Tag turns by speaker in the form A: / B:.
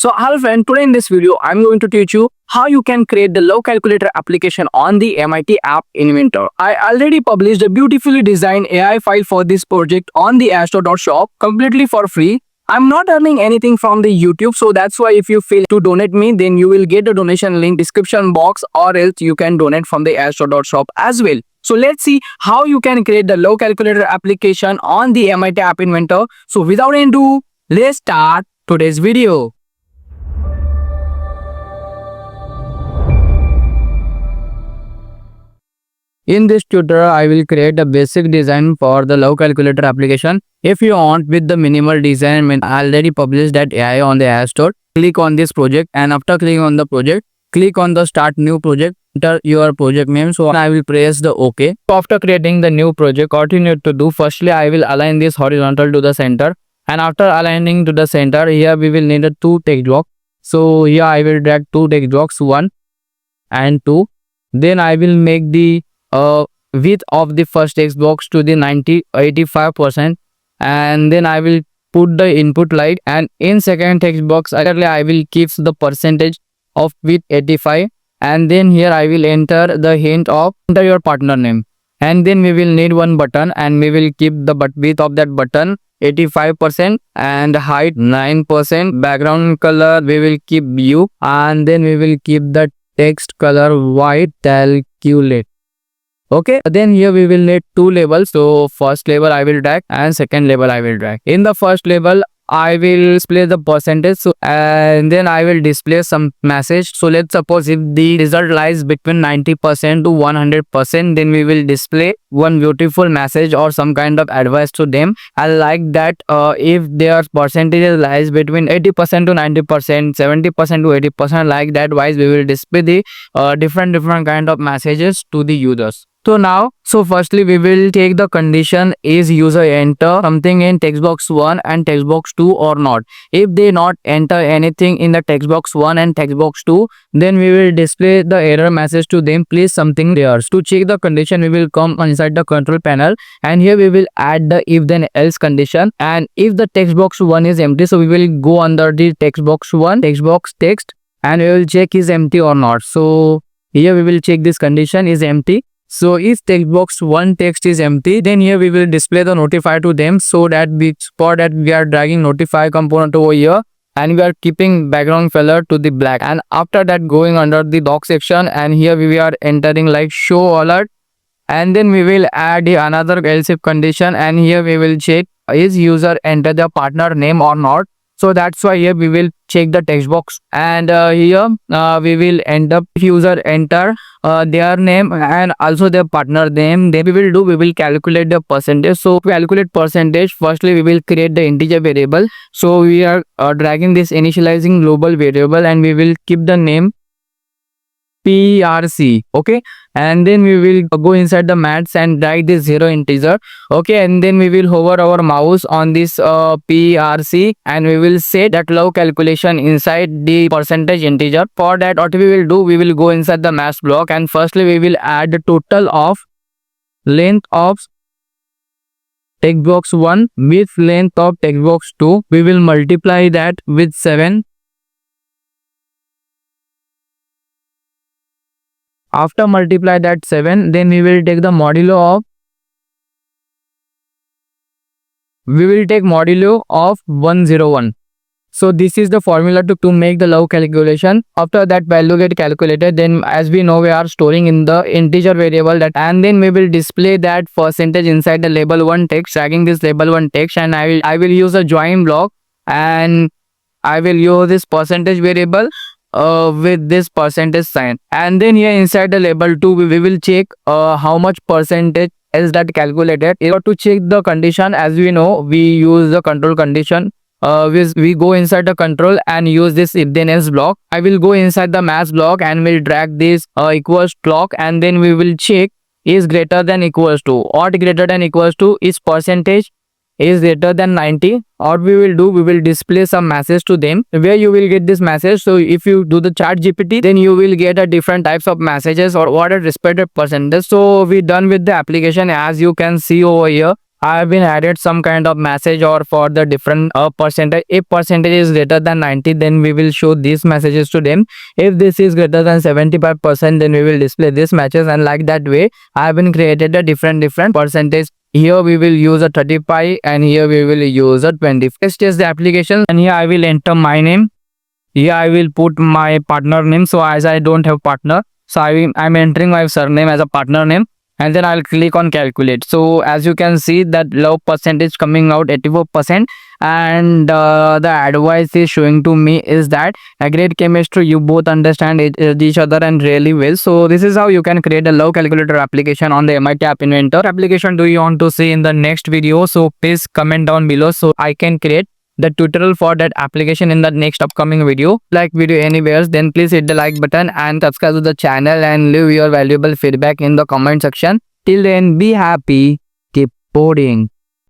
A: So hello friend, today in this video I'm going to teach you how you can create the love calculator application on the MIT App Inventor. I already published a beautifully designed AI file for this project on the astro.shop completely for free. I'm not earning anything from the YouTube, so that's why if you feel to donate me, then you will get the donation link description box, or else you can donate from the astro.shop as well. So let's see how you can create the love calculator application on the MIT App Inventor. So without any ado, let's start today's video. In this tutorial, I will create a basic design for the love calculator application. If you want with the minimal design, I already published that AI on the App Store. Click on this project, and after clicking on the project, click on the start new project. Enter your project name. So I will press the OK. So after creating the new project, what you need to do, firstly I will align this horizontal to the center. And after aligning to the center, here we will need a two text box. So here I will drag two text box, 1 and 2. Then I will make the width of the first text box to the 85%, and then I will put the input light, and in second text box I will keep the percentage of width 85, and then here I will enter the hint of enter your partner name, and then we will need one button, and we will keep the width of that button 85% and height 9%. Background color we will keep blue, and then we will keep the text color white. Calculate. Okay, then here we will need two labels. So first label I will drag and second label I will drag. In the first label I will display the percentage, so and then I will display some message. So let's suppose if the result lies between 90% to 100%, then we will display one beautiful message or some kind of advice to them. I like that if their percentage lies between 80% to 90%, 70% to 80%, like that wise we will display the different kind of messages to the users. So firstly we will take the condition is user enter something in text box 1 and text box 2 or not. If they not enter anything in the text box 1 and text box 2, then we will display the error message to them, please something there. To check the condition, we will come inside the control panel, and here we will add the if then else condition. And if the text box 1 is empty, so we will go under the text box 1 text box text, and we will check is empty or not. So here we will check this condition is empty. So if text box 1 text is empty, then here we will display the notify to them, so that we are dragging notify component over here, and we are keeping background color to the black. And after that, going under the doc section, and here we are entering like show alert, and then we will add another else if condition, and here we will check is user enter the partner name or not. So that's why here we will check the text box, and here we will end up user enter their name and also their partner name. Then we will calculate the percentage. So to calculate percentage, firstly we will create the integer variable. So we are dragging this initializing global variable, and we will keep the name PRC. Okay, and then we will go inside the maths and drag this 0 integer. Okay, and then we will hover our mouse on this PRC, and we will set that love calculation inside the percentage integer. For that, what we will do, we will go inside the math block, and firstly we will add the total of length of text box 1 with length of text box 2. We will multiply that with 7. After multiply that 7, then we will take the modulo of 101. So this is the formula to make the love calculation. After that value get calculated, then as we know we are storing in the integer variable that, and then we will display that percentage inside the label 1 text, dragging this label 1 text, and I will use a join block, and I will use this percentage variable with this percentage sign. And then here inside the label 2 we will check how much percentage is that calculated. In order to check the condition, as we know we use the control condition. We go inside the control and use this if then else block. I will go inside the math block and will drag this equals clock, and then we will check is greater than equals to, or greater than equals to is percentage is greater than 90. Or we will do, we will display some message to them where you will get this message. So if you do the ChatGPT, then you will get a different types of messages or what a respected percentage. So we done with the application. As you can see over here, I have been added some kind of message or for the different percentage. If percentage is greater than 90, then we will show these messages to them. If this is greater than 75%, then we will display these messages, and like that way I have been created a different percentage. Here we will use a 35 and here we will use a 20. Let's test the application, and here I will enter my name. Here I will put my partner name. So as I don't have partner, so I'm entering my surname as a partner name, and then I'll click on calculate. So as you can see that low percentage coming out 84%, and the advice is showing to me is that a great chemistry, you both understand each other and really well. So this is how you can create a love calculator application on the MIT App Inventor. Application do you want to see in the next video? So please comment down below so I can create the tutorial for that application in the next upcoming video. Like video anywhere, then please hit the like button and subscribe to the channel and leave your valuable feedback in the comment section. Till then, be happy, keep coding.